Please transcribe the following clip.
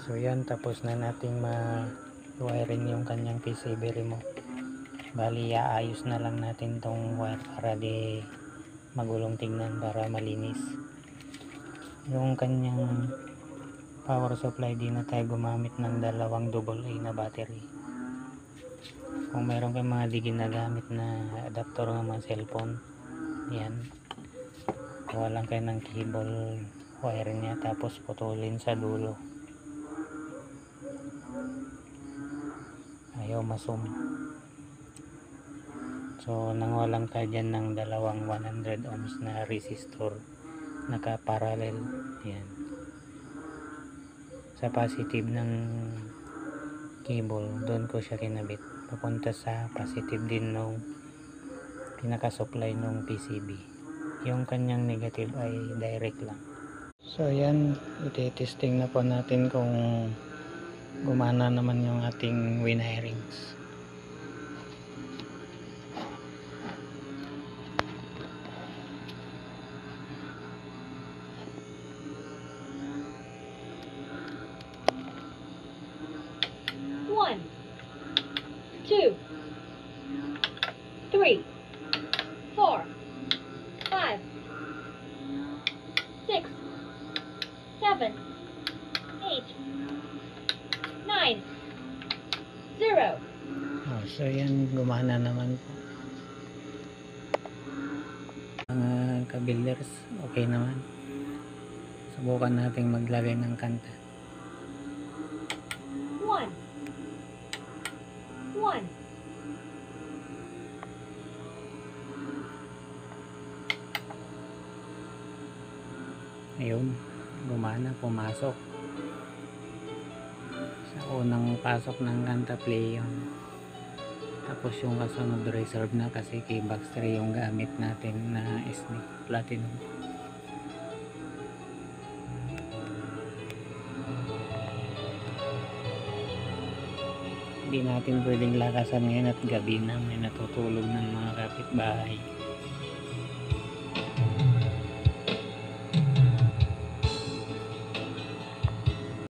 So yan, tapos na nating ma-wiring yung kanyang PCB remote. Bali, aayos na lang natin tong wire para di magulong tingnan, para malinis. Yung kanyang power supply, di na tayo gumamit ng dalawang AA na battery. Kung mayroon kayong mga di ginagamit na adapter ng mga cellphone, yan, kuha lang kayo ng cable wire niya, tapos putulin sa dulo. Ayaw masum. So nanguha lang tayo dyan ng dalawang 100 ohms na resistor naka parallel. Yan, sa positive ng cable, doon ko siya kinabit papunta sa positive din nung pinaka supply nung PCB. Yung kanyang negative ay direct lang. So yan, iti-testing na po natin kung gumana naman yung ating winirings. One, two, three, 4, 5, 6, 7, 8, 9, 0. So yan, gumana naman po. Mga ka-builders, okay naman. Subukan nating maglagay ng kanta. 1, 1. Ayun, gumana, pumasok. Sa unang pasok ng kanta, play yun. Tapos yung kasunod reserve na, kasi kay Baxter yung gamit natin na SD Platinum. Hindi natin pwedeng lakasan ngayon at gabi na, may natutulog ng mga kapitbahay.